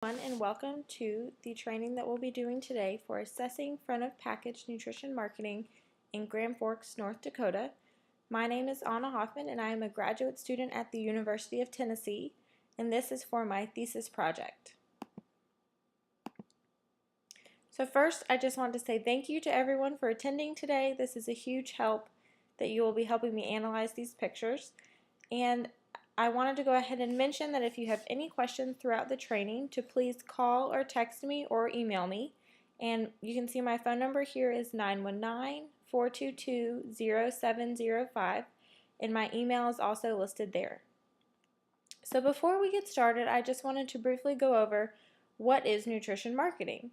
And welcome to the training that we'll be doing today for assessing front of package nutrition marketing in Grand Forks, North Dakota. My name is Anna Hoffman and I am a graduate student at the University of Tennessee, and this is for my thesis project. So first, I just want to say thank you to everyone for attending today. This is a huge help that you will be helping me analyze these pictures. And I wanted to go ahead and mention that if you have any questions throughout the training, to please call or text me or email me. And you can see my phone number here is 919-422-0705, and my email is also listed there. So before we get started, I just wanted to briefly go over what is nutrition marketing.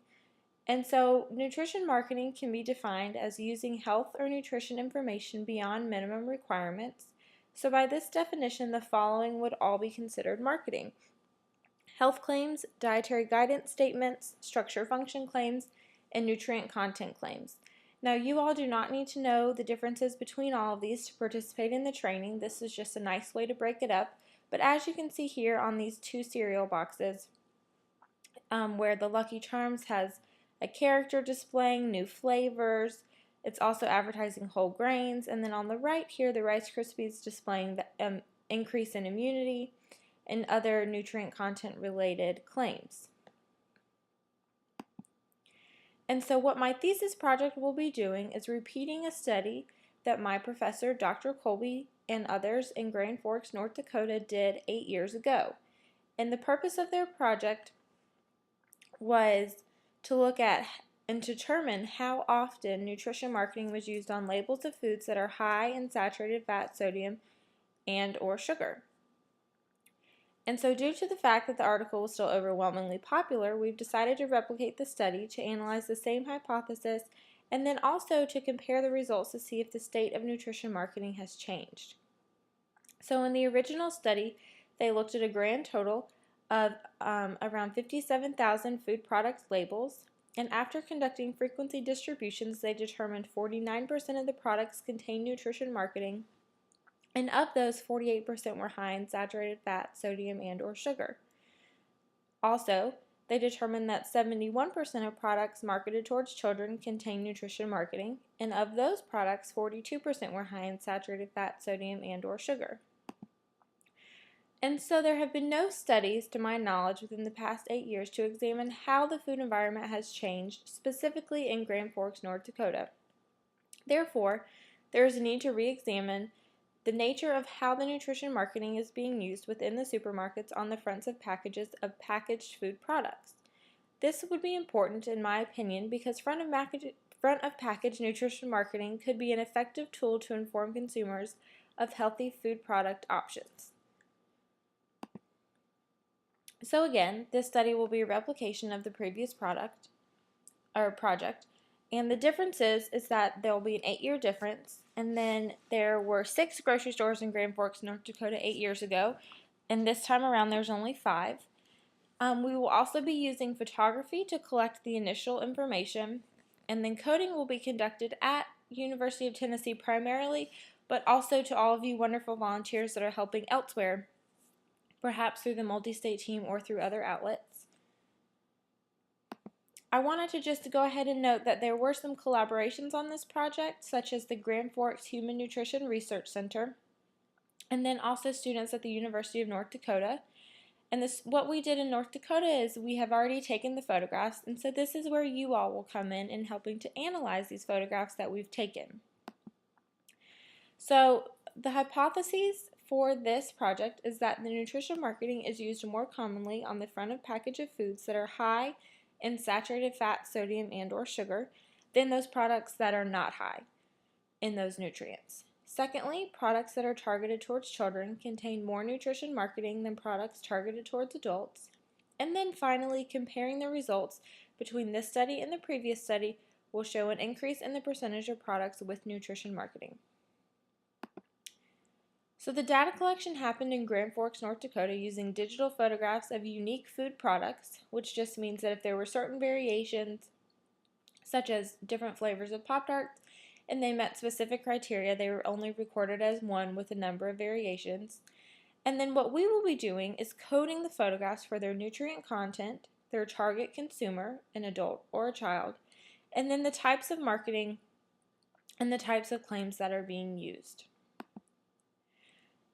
And so nutrition marketing can be defined as using health or nutrition information beyond minimum requirements. So by this definition, the following would all be considered marketing: health claims, dietary guidance statements, structure function claims, and nutrient content claims. Now, you all do not need to know the differences between all of these to participate in the training. This is just a nice way to break it up. But as you can see here on these two cereal boxes, where the Lucky Charms has a character displaying new flavors, it's also advertising whole grains, and then on the right here, the Rice Krispies displaying the increase in immunity and other nutrient content related claims. And so what my thesis project will be doing is repeating a study that my professor, Dr. Colby, and others in Grand Forks, North Dakota did 8 years ago. And the purpose of their project was to look at and determine how often nutrition marketing was used on labels of foods that are high in saturated fat, sodium, and or sugar. And so due to the fact that the article was still overwhelmingly popular, we've decided to replicate the study to analyze the same hypothesis and then also to compare the results to see if the state of nutrition marketing has changed. So in the original study, they looked at a grand total of around 57,000 food products labels, and after conducting frequency distributions, they determined 49% of the products contained nutrition marketing, and of those, 48% were high in saturated fat, sodium, and or sugar. Also, they determined that 71% of products marketed towards children contained nutrition marketing, and of those products, 42% were high in saturated fat, sodium, and or sugar. And so there have been no studies, to my knowledge, within the past 8 years to examine how the food environment has changed, specifically in Grand Forks, North Dakota. Therefore, there is a need to re-examine the nature of how the nutrition marketing is being used within the supermarkets on the fronts of packages of packaged food products. This would be important, in my opinion, because front of package nutrition marketing could be an effective tool to inform consumers of healthy food product options. So again, this study will be a replication of the previous project, and the difference is that there will be an 8-year difference, and then there were 6 grocery stores in Grand Forks, North Dakota 8 years ago, and this time around there's only 5. We will also be using photography to collect the initial information, and then coding will be conducted at University of Tennessee primarily, but also to all of you wonderful volunteers that are helping elsewhere, perhaps through the multi-state team or through other outlets. I wanted to just go ahead and note that there were some collaborations on this project, such as the Grand Forks Human Nutrition Research Center, and then also students at the University of North Dakota. And what we did in North Dakota is we have already taken the photographs, and so this is where you all will come in helping to analyze these photographs that we've taken. So the hypotheses for this project is that the nutrition marketing is used more commonly on the front of package of foods that are high in saturated fat, sodium, and or sugar than those products that are not high in those nutrients. Secondly, products that are targeted towards children contain more nutrition marketing than products targeted towards adults. And then finally, comparing the results between this study and the previous study will show an increase in the percentage of products with nutrition marketing. So the data collection happened in Grand Forks, North Dakota using digital photographs of unique food products, which just means that if there were certain variations, such as different flavors of Pop-Tarts, and they met specific criteria, they were only recorded as one with a number of variations. And then what we will be doing is coding the photographs for their nutrient content, their target consumer, an adult or a child, and then the types of marketing and the types of claims that are being used.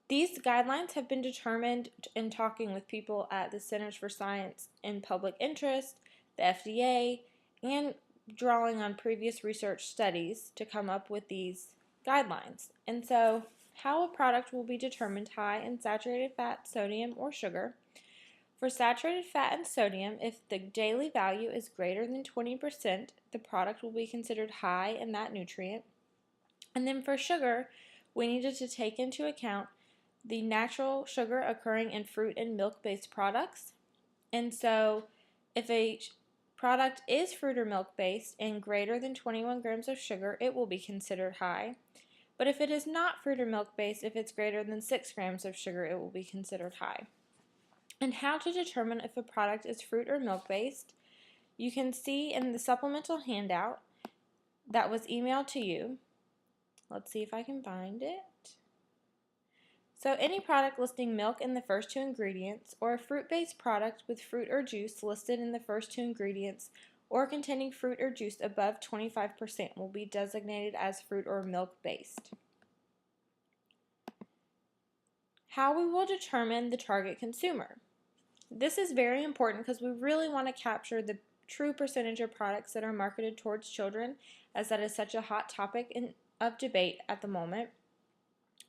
These guidelines have been determined in talking with people at the Centers for Science and Public Interest, the FDA, and drawing on previous research studies to come up with these guidelines. And so, how a product will be determined high in saturated fat, sodium, or sugar. For saturated fat and sodium, if the daily value is greater than 20%, the product will be considered high in that nutrient. And then for sugar, we needed to take into account the natural sugar occurring in fruit and milk-based products. And so if a product is fruit or milk-based and greater than 21 grams of sugar, it will be considered high. But if it is not fruit or milk-based, if it's greater than 6 grams of sugar, it will be considered high. And how to determine if a product is fruit or milk-based, you can see in the supplemental handout that was emailed to you. Let's see if I can find it. So any product listing milk in the first 2 ingredients, or a fruit-based product with fruit or juice listed in the first 2 ingredients, or containing fruit or juice above 25% will be designated as fruit or milk-based. How we will determine the target consumer. This is very important because we really want to capture the true percentage of products that are marketed towards children, as that is such a hot topic of debate at the moment.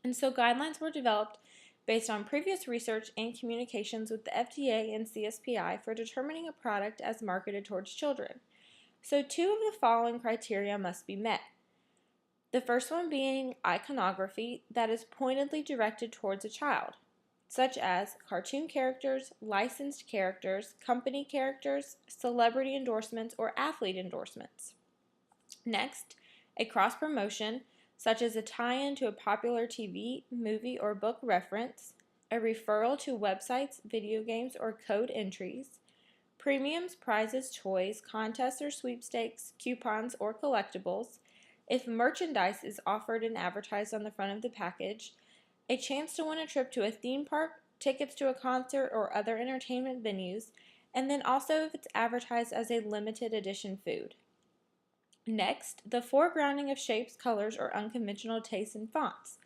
And so guidelines were developed based on previous research and communications with the FDA and CSPI for determining a product as marketed towards children. So 2 of the following criteria must be met. The first one being iconography that is pointedly directed towards a child, such as cartoon characters, licensed characters, company characters, celebrity endorsements, or athlete endorsements. Next, a cross-promotion, such as a tie-in to a popular TV, movie, or book reference, a referral to websites, video games, or code entries, premiums, prizes, toys, contests or sweepstakes, coupons, or collectibles, if merchandise is offered and advertised on the front of the package, a chance to win a trip to a theme park, tickets to a concert, or other entertainment venues, and then also if it's advertised as a limited edition food. Next, the foregrounding of shapes, colors, or unconventional tastes and fonts.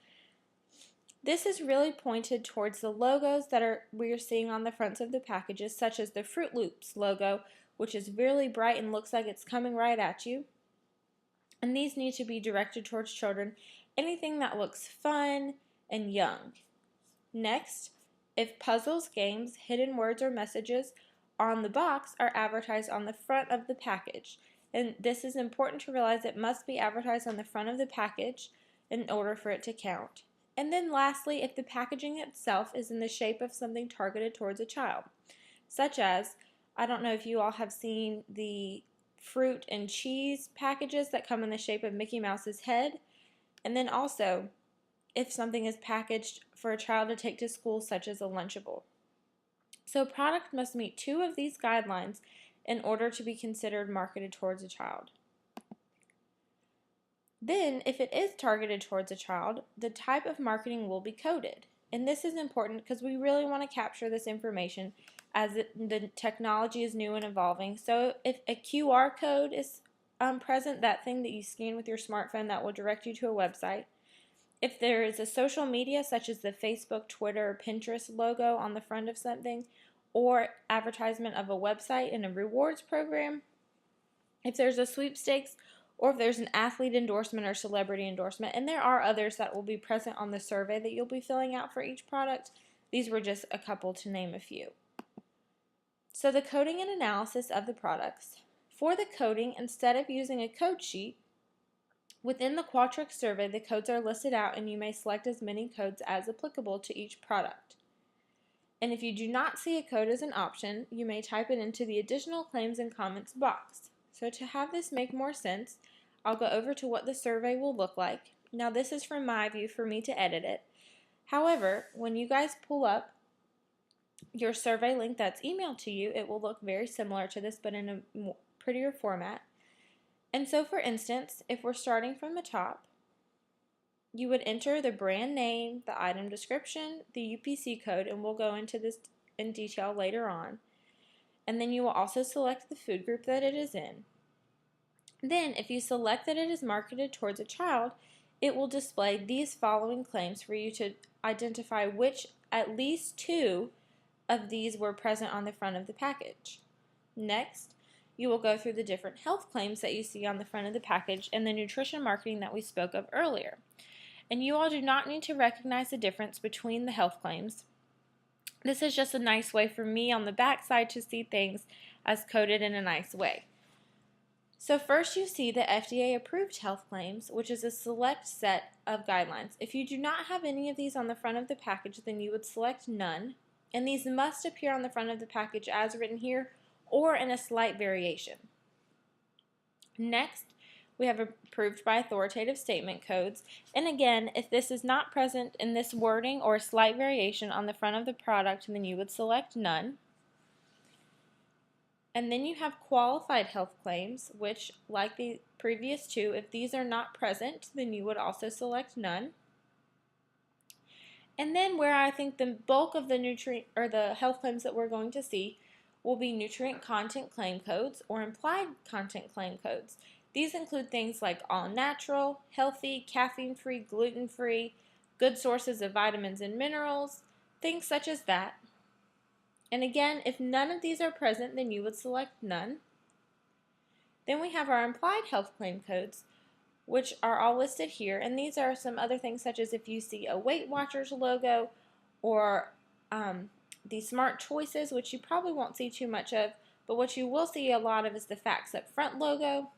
This is really pointed towards the logos that we are seeing on the fronts of the packages, such as the Fruit Loops logo, which is really bright and looks like it's coming right at you. And these need to be directed towards children, anything that looks fun and young. Next, if puzzles, games, hidden words, or messages on the box are advertised on the front of the package. And this is important to realize it must be advertised on the front of the package in order for it to count. And then lastly, if the packaging itself is in the shape of something targeted towards a child, such as, I don't know if you all have seen the fruit and cheese packages that come in the shape of Mickey Mouse's head, and then also if something is packaged for a child to take to school, such as a Lunchable. So a product must meet 2 of these guidelines in order to be considered marketed towards a child. Then, if it is targeted towards a child, the type of marketing will be coded. And this is important because we really want to capture this information as the technology is new and evolving. So if a QR code is present, that thing that you scan with your smartphone that will direct you to a website, if there is a social media such as the Facebook, Twitter, or Pinterest logo on the front of something, or advertisement of a website and a rewards program, if there's a sweepstakes, or if there's an athlete endorsement or celebrity endorsement, and there are others that will be present on the survey that you'll be filling out for each product. These were just a couple to name a few. So the coding and analysis of the products. For the coding, instead of using a code sheet, within the Qualtrics survey, the codes are listed out and you may select as many codes as applicable to each product. And if you do not see a code as an option, you may type it into the additional claims and comments box. So to have this make more sense, I'll go over to what the survey will look like. Now this is from my view for me to edit it. However, when you guys pull up your survey link that's emailed to you, it will look very similar to this but in a prettier format. And so for instance, if we're starting from the top, you would enter the brand name, the item description, the UPC code, and we'll go into this in detail later on. and then you will also select the food group that it is in. Then, if you select that it is marketed towards a child, it will display these following claims for you to identify which at least 2 of these were present on the front of the package. Next, you will go through the different health claims that you see on the front of the package and the nutrition marketing that we spoke of earlier. And you all do not need to recognize the difference between the health claims. This is just a nice way for me on the back side to see things as coded in a nice way. So first you see the FDA approved health claims, which is a select set of guidelines. If you do not have any of these on the front of the package, then you would select none, and these must appear on the front of the package as written here or in a slight variation. Next, we have approved by authoritative statement codes, and again, if this is not present in this wording or a slight variation on the front of the product, then you would select none. And then you have qualified health claims, which, like the previous 2, if these are not present, then you would also select none. And then where I think the bulk of the nutrient or the health claims that we're going to see will be nutrient content claim codes or implied content claim codes. These include things like all natural, healthy, caffeine-free, gluten-free, good sources of vitamins and minerals, things such as that. And again, if none of these are present, then you would select none. Then we have our implied health claim codes, which are all listed here. And these are some other things such as if you see a Weight Watchers logo or the Smart Choices, which you probably won't see too much of, but what you will see a lot of is the Facts Up Front logo.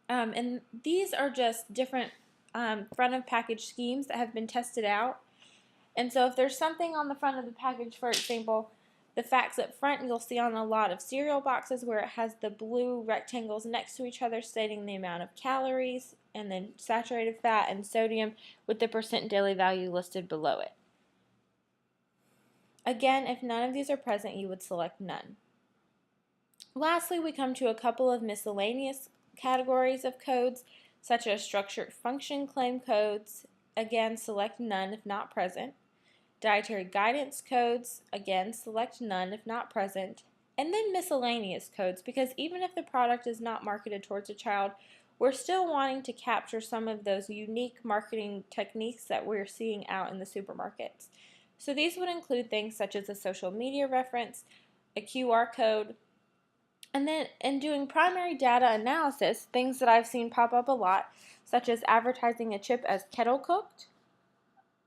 And these are just different front of package schemes that have been tested out. And so if there's something on the front of the package, for example, the Facts Up Front, you'll see on a lot of cereal boxes where it has the blue rectangles next to each other stating the amount of calories and then saturated fat and sodium with the percent daily value listed below it. Again, if none of these are present, you would select none. Lastly, we come to a couple of miscellaneous categories of codes, such as structured function claim codes. Again, select none if not present. Dietary guidance codes, again, select none if not present. And then miscellaneous codes, because even if the product is not marketed towards a child, we're still wanting to capture some of those unique marketing techniques that we're seeing out in the supermarkets. So these would include things such as a social media reference, a QR code, and then in doing primary data analysis, things that I've seen pop up a lot, such as advertising a chip as kettle cooked,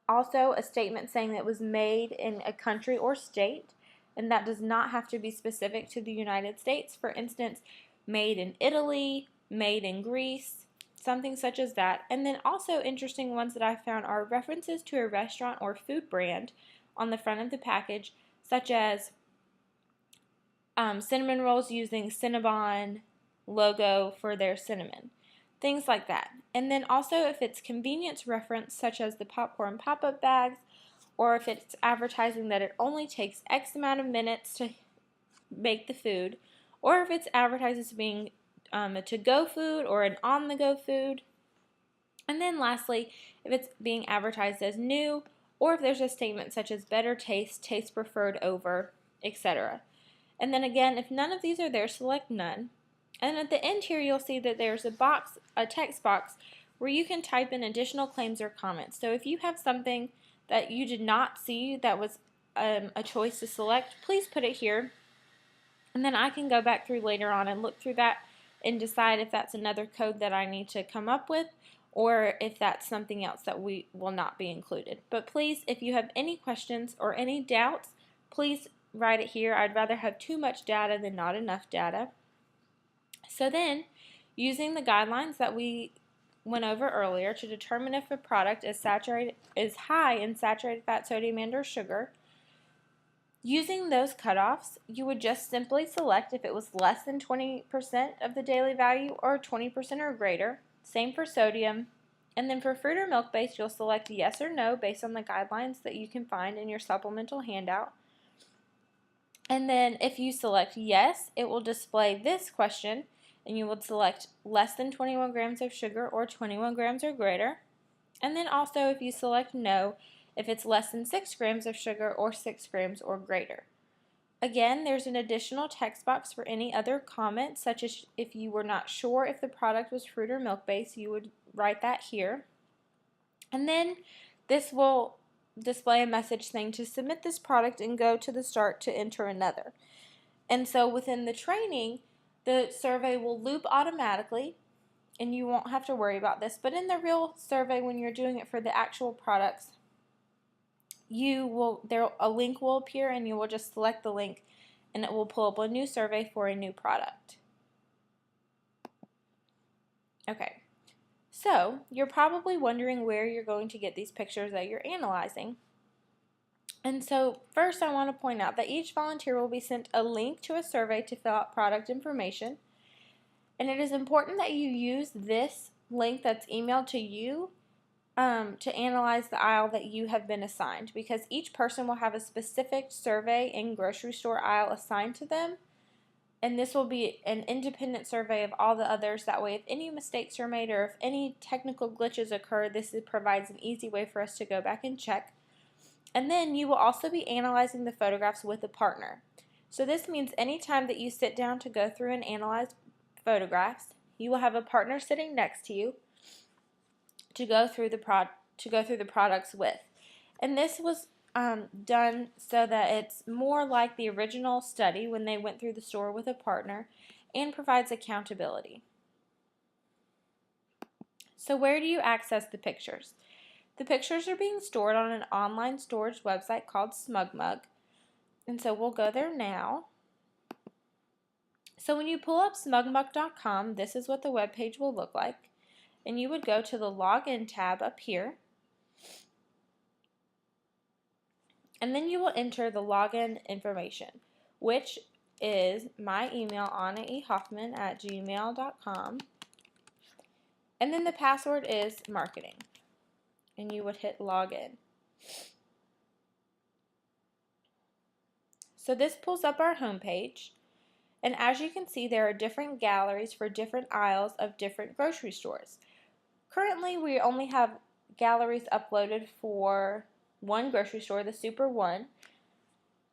also a statement saying that it was made in a country or state, and that does not have to be specific to the United States. For instance, made in Italy, made in Greece, something such as that. And then also interesting ones that I found are references to a restaurant or food brand on the front of the package, such as cinnamon rolls using Cinnabon logo for their cinnamon. Things like that. And then also if it's convenience reference, such as the popcorn pop-up bags, or if it's advertising that it only takes X amount of minutes to make the food, or if it's advertised as being a to-go food or an on-the-go food. And then lastly, if it's being advertised as new, or if there's a statement such as better taste, taste preferred over, etc. And then again, if none of these are there, select none. And at the end here, you'll see that there's a text box where you can type in additional claims or comments. So if you have something that you did not see that was a choice to select, please put it here. And then I can go back through later on and look through that and decide if that's another code that I need to come up with or if that's something else that we will not be included. But please, if you have any questions or any doubts, please write it here. I'd rather have too much data than not enough data. So then, using the guidelines that we went over earlier to determine if a product is high in saturated fat, sodium, and or sugar, using those cutoffs, you would just simply select if it was less than 20% of the daily value or 20% or greater. Same for sodium. And then for fruit or milk base, you'll select yes or no based on the guidelines that you can find in your supplemental handout. And then if you select yes, it will display this question, and you would select less than 21 grams of sugar or 21 grams or greater. And then also if you select no, if it's less than 6 grams of sugar or 6 grams or greater. Again, there's an additional text box for any other comments, such as if you were not sure if the product was fruit or milk based, you would write that here. And then this will display a message saying to submit this product and go to the start to enter another. And so within the training, the survey will loop automatically and you won't have to worry about this. But in the real survey, when you're doing it for the actual products, a link will appear and you will just select the link and it will pull up a new survey for a new product. Okay, so you're probably wondering where you're going to get these pictures that you're analyzing. And so first I want to point out that each volunteer will be sent a link to a survey to fill out product information. And it is important that you use this link that's emailed to you to analyze the aisle that you have been assigned, because each person will have a specific survey and grocery store aisle assigned to them, and this will be an independent survey of all the others. That way if any mistakes are made or if any technical glitches occur, this provides an easy way for us to go back and check. And then you will also be analyzing the photographs with a partner. So this means anytime that you sit down to go through and analyze photographs, you will have a partner sitting next to you to go through the products with. And this was done so that it's more like the original study when they went through the store with a partner, and provides accountability. So where do you access the pictures? The pictures are being stored on an online storage website called SmugMug, and so we'll go there now. So when you pull up smugmug.com, this is what the web page will look like. And you would go to the Login tab up here. And then you will enter the login information, which is my email, annaehoffman@gmail.com. And then the password is marketing. And you would hit login. So this pulls up our home page. And as you can see, there are different galleries for different aisles of different grocery stores. Currently, we only have galleries uploaded for one grocery store, the Super One.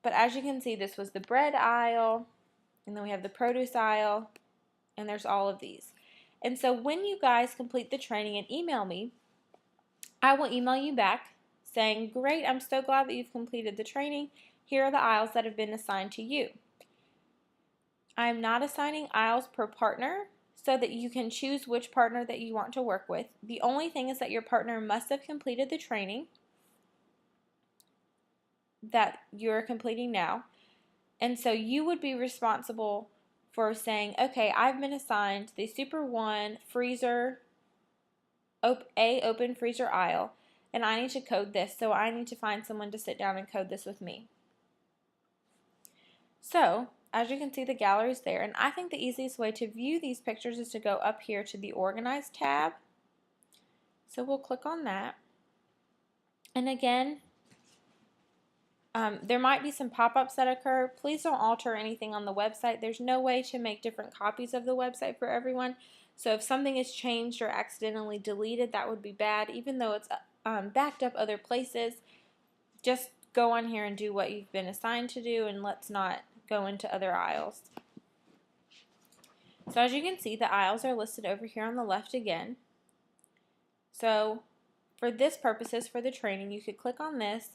But as you can see, this was the bread aisle, and then we have the produce aisle, and there's all of these. And so when you guys complete the training and email me, I will email you back saying, great, I'm so glad that you've completed the training. Here are the aisles that have been assigned to you. I'm not assigning aisles per partner, so that you can choose which partner that you want to work with. The only thing is that your partner must have completed the training that you're completing now. And so you would be responsible for saying, okay, I've been assigned the Super One freezer, open freezer aisle, and I need to code this, so I need to find someone to sit down and code this with me. So as you can see, the gallery is there, and I think the easiest way to view these pictures is to go up here to the Organize tab. So we'll click on that. And again, there might be some pop-ups that occur. Please don't alter anything on the website. There's no way to make different copies of the website for everyone. So if something is changed or accidentally deleted, that would be bad. Even though it's backed up other places, just go on here and do what you've been assigned to do, and let's not go into other aisles. So as you can see, the aisles are listed over here on the left again. So for this purposes, for the training, you could click on this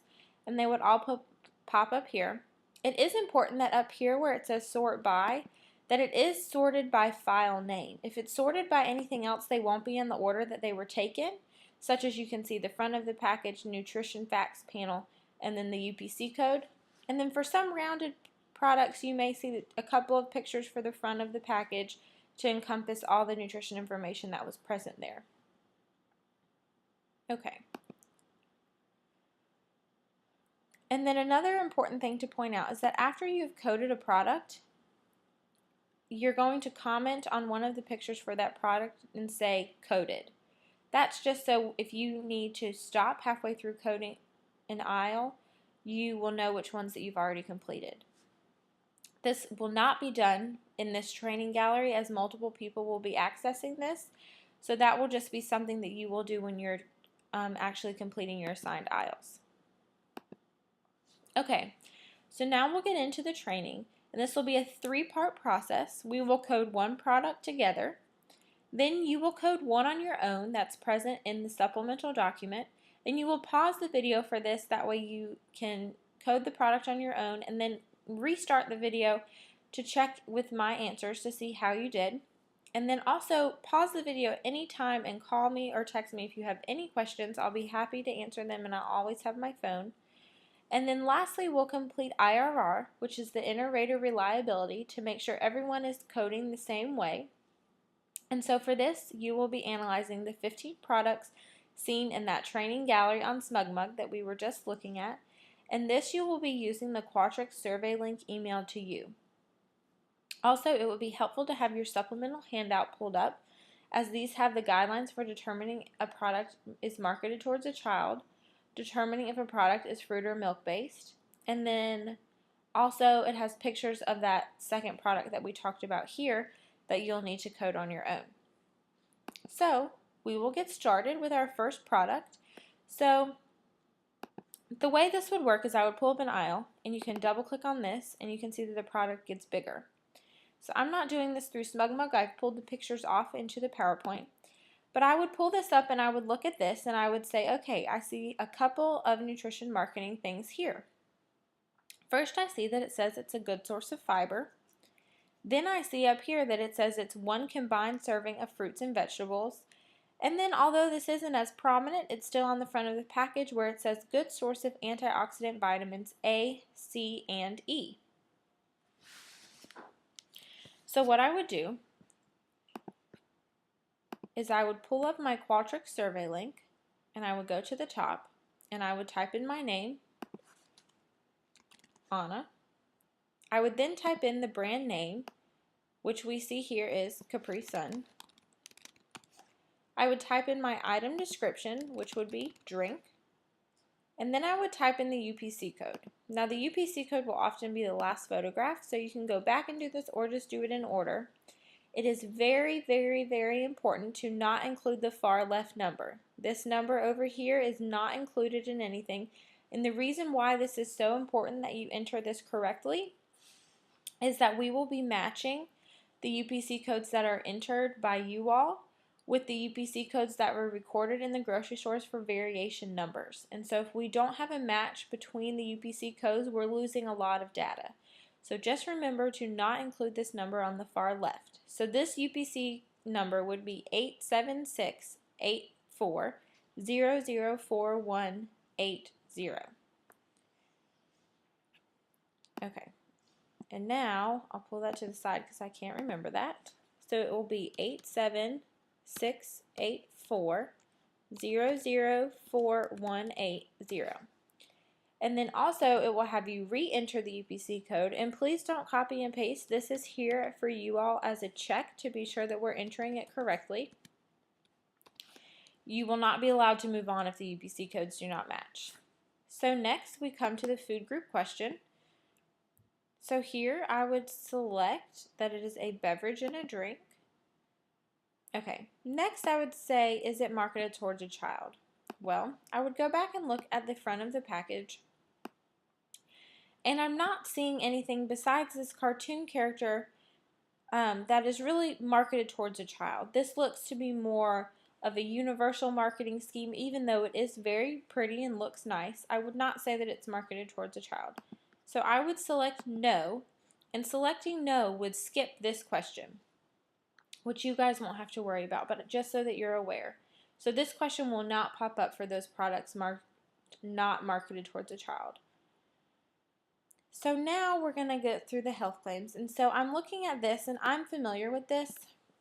and they would all pop up here. It is important that up here where it says sort by, that it is sorted by file name. If it's sorted by anything else, they won't be in the order that they were taken, such as you can see the front of the package, nutrition facts panel, and then the UPC code. And then for some rounded products, you may see a couple of pictures for the front of the package to encompass all the nutrition information that was present there. Okay. And then another important thing to point out is that after you've coded a product, you're going to comment on one of the pictures for that product and say coded. That's just so if you need to stop halfway through coding an aisle, you will know which ones that you've already completed. This will not be done in this training gallery, as multiple people will be accessing this. So that will just be something that you will do when you're actually completing your assigned aisles. Okay, So now we'll get into the training, and this will be a 3-part process. We will code one product together. Then you will code one on your own that's present in the supplemental document, and you will pause the video for this. That way you can code the product on your own and then restart the video to check with my answers to see how you did. And then also pause the video at any time and call me or text me if you have any questions. I'll be happy to answer them, and I'll always have my phone. And then lastly, we'll complete IRR, which is the inter-rater reliability, to make sure everyone is coding the same way. And so for this, you will be analyzing the 15 products seen in that training gallery on SmugMug that we were just looking at. And this you will be using the Qualtrics survey link emailed to you. Also, it would be helpful to have your supplemental handout pulled up, as these have the guidelines for determining a product is marketed towards a child, determining if a product is fruit or milk based, and then also it has pictures of that second product that we talked about here that you'll need to code on your own. So we will get started with our first product. So the way this would work is I would pull up an aisle, and you can double click on this and you can see that the product gets bigger. So I'm not doing this through SmugMug. I've pulled the pictures off into the PowerPoint. But I would pull this up and I would look at this and I would say, okay, I see a couple of nutrition marketing things here. First, I see that it says it's a good source of fiber. Then I see up here that it says it's 1 combined serving of fruits and vegetables. And then although this isn't as prominent, it's still on the front of the package where it says good source of antioxidant vitamins A, C, and E. So what I would do is I would pull up my Qualtrics survey link, and I would go to the top and I would type in my name, Anna. I would then type in the brand name, which we see here is Capri Sun. I would type in my item description, which would be drink, and then I would type in the UPC code. Now the UPC code will often be the last photograph, so you can go back and do this or just do it in order. It is very, very, very important to not include the far left number. This number over here is not included in anything, and the reason why this is so important that you enter this correctly is that we will be matching the UPC codes that are entered by you all with the UPC codes that were recorded in the grocery stores for variation numbers. And so if we don't have a match between the UPC codes, we're losing a lot of data. So just remember to not include this number on the far left. So this UPC number would be 87684004180. Okay. And now I'll pull that to the side because I can't remember that. So it will be 87684004180. And then also it will have you re-enter the UPC code, and please don't copy and paste. This is here for you all as a check to be sure that we're entering it correctly. You will not be allowed to move on if the UPC codes do not match. So next we come to the food group question. So here I would select that it is a beverage and a drink. Okay, next I would say, is it marketed towards a child? Well, I would go back and look at the front of the package, and I'm not seeing anything besides this cartoon character that is really marketed towards a child. This looks to be more of a universal marketing scheme, even though it is very pretty and looks nice. I would not say that it's marketed towards a child. So I would select no, and selecting no would skip this question, which you guys won't have to worry about, but just so that you're aware. So this question will not pop up for those products not marketed towards a child. So now we're going to get through the health claims. And so I'm looking at this and I'm familiar with this.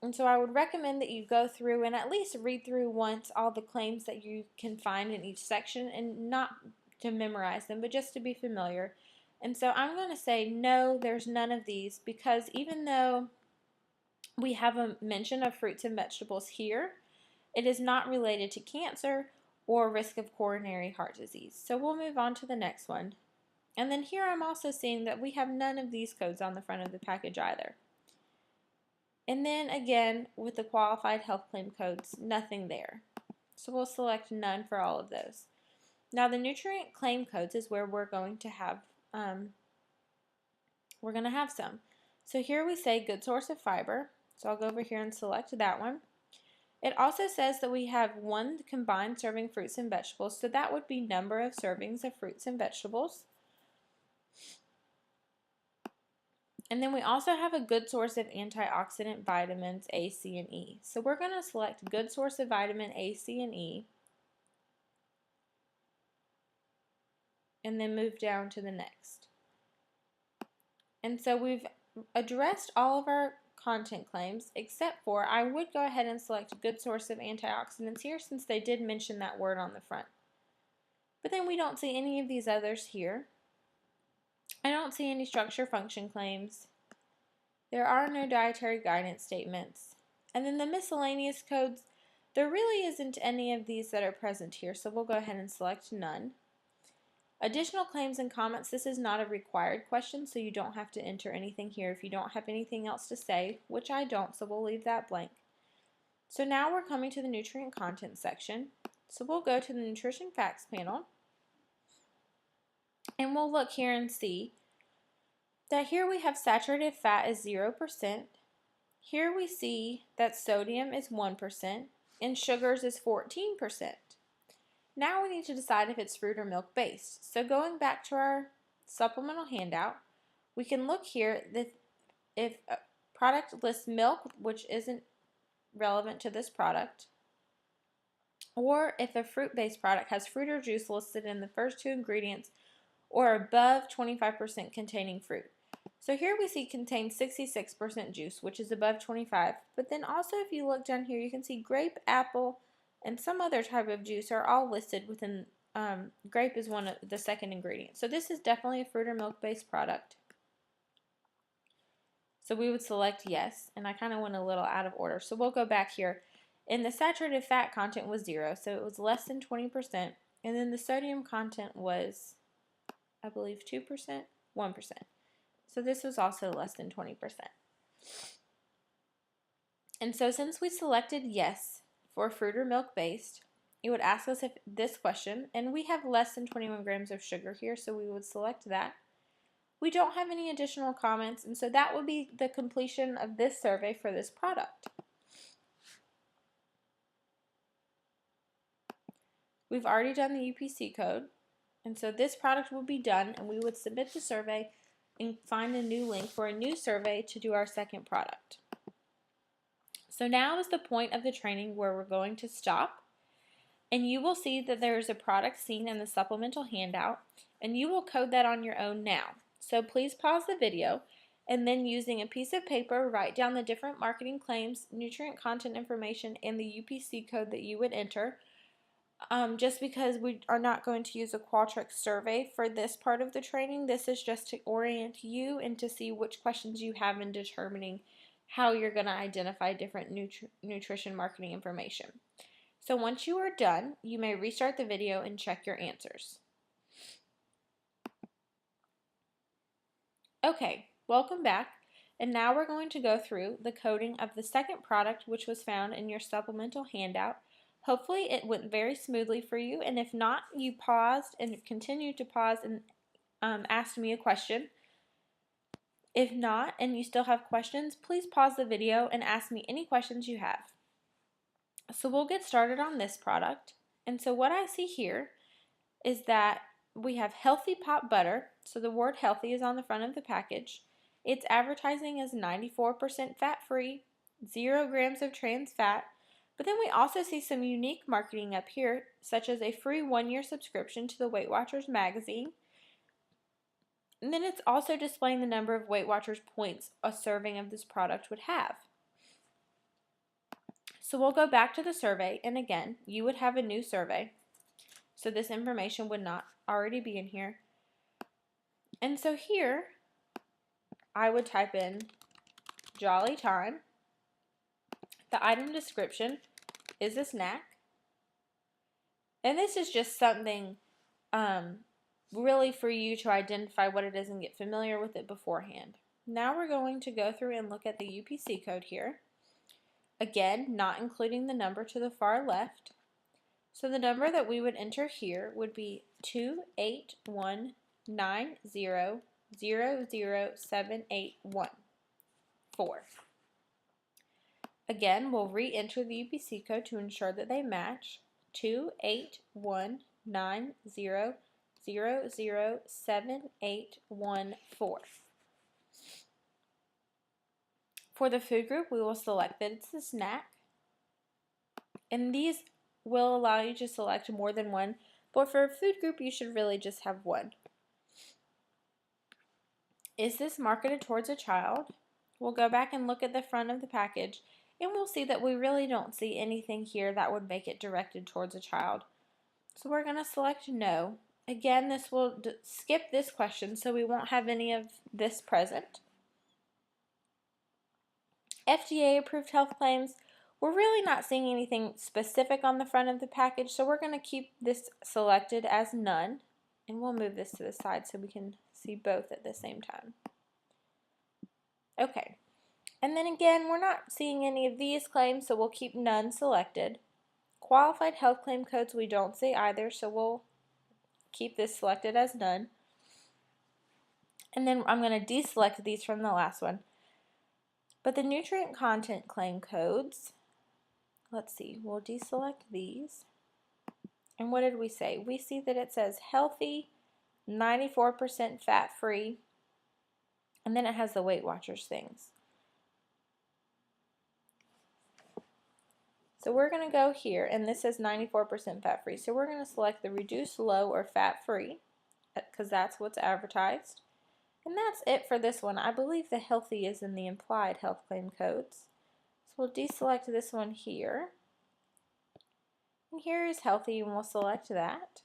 And so I would recommend that you go through and at least read through once all the claims that you can find in each section, and not to memorize them, but just to be familiar. And so I'm going to say no, there's none of these, because even though we have a mention of fruits and vegetables here, it is not related to cancer or risk of coronary heart disease. So we'll move on to the next one. And then here I'm also seeing that we have none of these codes on the front of the package either. And then again, with the qualified health claim codes, nothing there. So we'll select none for all of those. Now the nutrient claim codes is where we're going to have we're going to have some. So here we say good source of fiber. So I'll go over here and select that one. It also says that we have 1 combined serving fruits and vegetables. So that would be number of servings of fruits and vegetables. And then we also have a good source of antioxidant vitamins A, C, and E. So we're going to select good source of vitamin A, C, and E. And then move down to the next. And so we've addressed all of our content claims, except for I would go ahead and select good source of antioxidants here since they did mention that word on the front. But then we don't see any of these others here. I don't see any structure function claims. There are no dietary guidance statements. And then the miscellaneous codes, there really isn't any of these that are present here, so we'll go ahead and select none. Additional claims and comments, this is not a required question, so you don't have to enter anything here if you don't have anything else to say, which I don't, so we'll leave that blank. So now we're coming to the nutrient content section. So we'll go to the nutrition facts panel, and we'll look here and see that here we have saturated fat is 0%. Here we see that sodium is 1% and sugars is 14%. Now we need to decide if it's fruit or milk based. So going back to our supplemental handout, we can look here that if a product lists milk, which isn't relevant to this product, or if a fruit-based product has fruit or juice listed in the first 2 ingredients or above 25% containing fruit. So here we see contains 66% juice, which is above 25. But then also if you look down here, you can see grape, apple, and some other type of juice are all listed within, grape is one of the second ingredient. So this is definitely a fruit or milk based product. So we would select yes, and I kind of went a little out of order. So we'll go back here. And the saturated fat content was 0, so it was less than 20%. And then the sodium content was, I believe, 2%, 1%. So this was also less than 20%. And so since we selected yes for fruit or milk based, it would ask us if this question, and we have less than 21 grams of sugar here, so we would select that. We don't have any additional comments, and so that would be the completion of this survey for this product. We've already done the UPC code, and so this product will be done, and we would submit the survey and find a new link for a new survey to do our second product. So now is the point of the training where we're going to stop, and you will see that there is a product seen in the supplemental handout, and you will code that on your own now. So please pause the video, and then using a piece of paper, write down the different marketing claims, nutrient content information, and the UPC code that you would enter. Just because we are not going to use a Qualtrics survey for this part of the training, this is just to orient you and to see which questions you have in determining how you're going to identify different nutrition marketing information. So once you are done, you may restart the video and check your answers. Okay, welcome back. And now we're going to go through the coding of the second product, which was found in your supplemental handout. Hopefully it went very smoothly for you, and if not, you paused and continued to pause and asked me a question. If not, and you still have questions, please pause the video and ask me any questions you have. So we'll get started on this product. And so what I see here is that we have healthy pot butter. So the word healthy is on the front of the package. It's advertising as 94% fat-free, 0 grams of trans fat. But then we also see some unique marketing up here, such as a free 1-year subscription to the Weight Watchers magazine. And then it's also displaying the number of Weight Watchers points a serving of this product would have. So we'll go back to the survey, and again, you would have a new survey. So this information would not already be in here. And so here, I would type in Jolly Time. The item description is a snack. And this is just something really for you to identify what it is and get familiar with it beforehand. Now we're going to go through and look at the UPC code here. Again, not including the number to the far left. So the number that we would enter here would be 2819000. 00781. Again, we'll re-enter the UPC code to ensure that they match. 28190007814. For the food group, we will select that it's a snack. And these will allow you to select more than one, but for a food group, you should really just have one. Is this marketed towards a child? We'll go back and look at the front of the package, and we'll see that we really don't see anything here that would make it directed towards a child. So we're going to select no. Again, this will skip this question, so we won't have any of this present. FDA approved health claims, we're really not seeing anything specific on the front of the package, so we're going to keep this selected as none, and we'll move this to the side so we can see both at the same time. Okay, and then again, we're not seeing any of these claims, so we'll keep none selected. Qualified health claim codes we don't see either, so we'll keep this selected as none. And then I'm going to deselect these from the last one. But the nutrient content claim codes, let's see, we'll deselect these. And what did we say? We see that it says healthy, 94% fat-free, and then it has the Weight Watchers things. So we're going to go here, and this says 94% fat-free. So we're going to select the reduced low or fat-free, because that's what's advertised. And that's it for this one. I believe the healthy is in the implied health claim codes. So we'll deselect this one here. And here is healthy, and we'll select that.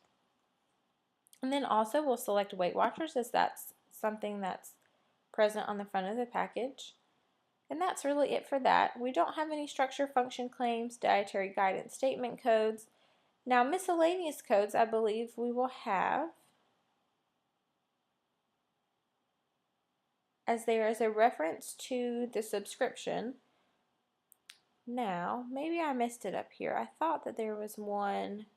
And then also we'll select Weight Watchers, as that's something that's present on the front of the package. And that's really it for that. We don't have any structure function claims, dietary guidance statement codes. Now miscellaneous codes, I believe we will have, as there is a reference to the subscription. Now, maybe I missed it up here. I thought that there was one.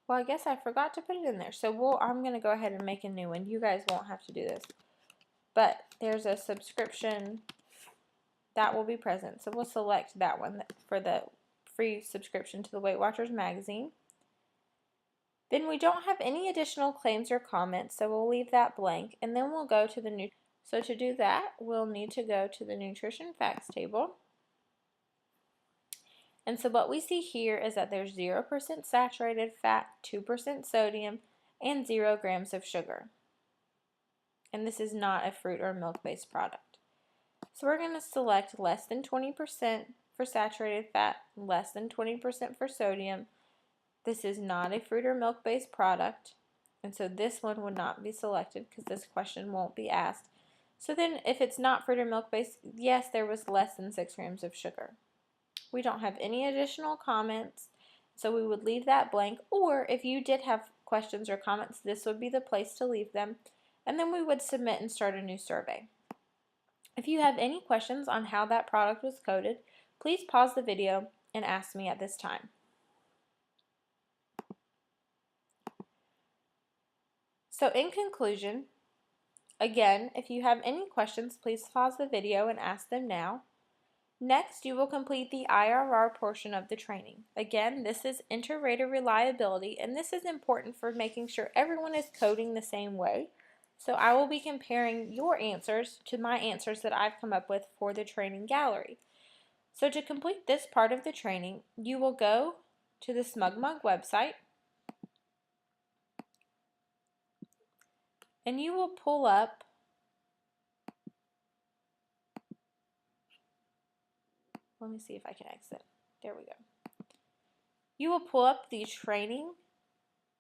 Well, I guess I forgot to put it in there. So I'm going to go ahead and make a new one. You guys won't have to do this. But there's a subscription that will be present. So we'll select that one for the free subscription to the Weight Watchers magazine. Then we don't have any additional claims or comments, so we'll leave that blank. And then we'll go to the So to do that, we'll need to go to the nutrition facts table. And so what we see here is that there's 0% saturated fat, 2% sodium, and 0 grams of sugar. And this is not a fruit or milk-based product. So we're going to select less than 20% for saturated fat, less than 20% for sodium. This is not a fruit or milk-based product. And so this one would not be selected because this question won't be asked. So then if it's not fruit or milk-based, yes, there was less than 6 grams of sugar. We don't have any additional comments, so we would leave that blank. Or if you did have questions or comments, this would be the place to leave them. And then we would submit and start a new survey. If you have any questions on how that product was coded, please pause the video and ask me at this time. So in conclusion, again, if you have any questions, please pause the video and ask them now. Next, you will complete the IRR portion of the training. Again, this is inter-rater reliability, and this is important for making sure everyone is coding the same way. So I will be comparing your answers to my answers that I've come up with for the training gallery. So to complete this part of the training, you will go to the SmugMug website, and you will pull up let me see if I can exit. There we go. You will pull up the training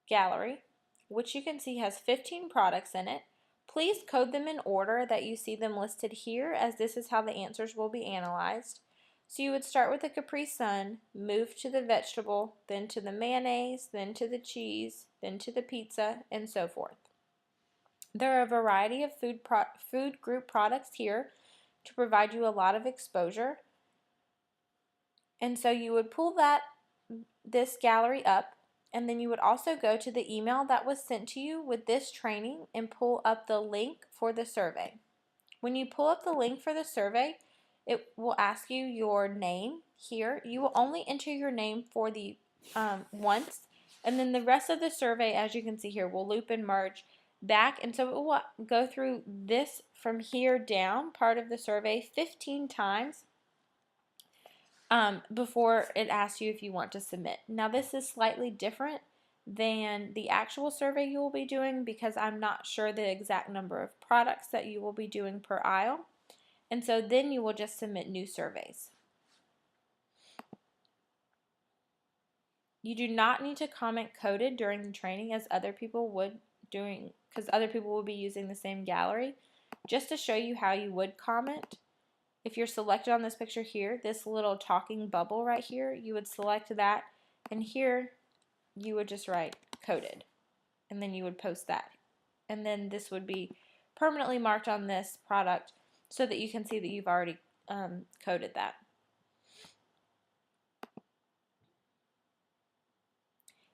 gallery, which you can see has 15 products in it. Please code them in order that you see them listed here, as this is how the answers will be analyzed. So you would start with the Capri Sun, move to the vegetable, then to the mayonnaise, then to the cheese, then to the pizza, and so forth. There are a variety of food group products here to provide you a lot of exposure. And so you would pull this gallery up, and then you would also go to the email that was sent to you with this training and pull up the link for the survey. When you pull up the link for the survey, it will ask you your name here. You will only enter your name for the once, and then the rest of the survey, as you can see here, will loop and merge back, and so it will go through this from here down part of the survey 15 times before it asks you if you want to submit. Now this is slightly different than the actual survey you will be doing because I'm not sure the exact number of products that you will be doing per aisle, and so then you will just submit new surveys. You do not need to comment coded during the training as other people would because other people will be using the same gallery. Just to show you how you would comment, if you're selected on this picture here, this little talking bubble right here, you would select that, and here you would just write coded, and then you would post that. And then this would be permanently marked on this product so that you can see that you've already coded that.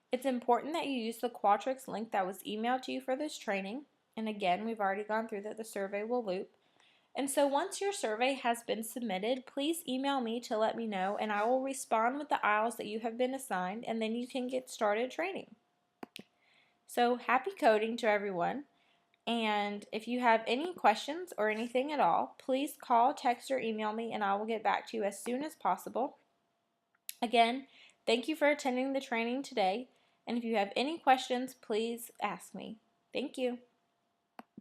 It's important that you use the Qualtrics link that was emailed to you for this training. And again, we've already gone through that the survey will loop. And so once your survey has been submitted, please email me to let me know, and I will respond with the aisles that you have been assigned, and then you can get started training. So happy coding to everyone. And if you have any questions or anything at all, please call, text, or email me, and I will get back to you as soon as possible. Again, thank you for attending the training today. And if you have any questions, please ask me. Thank you.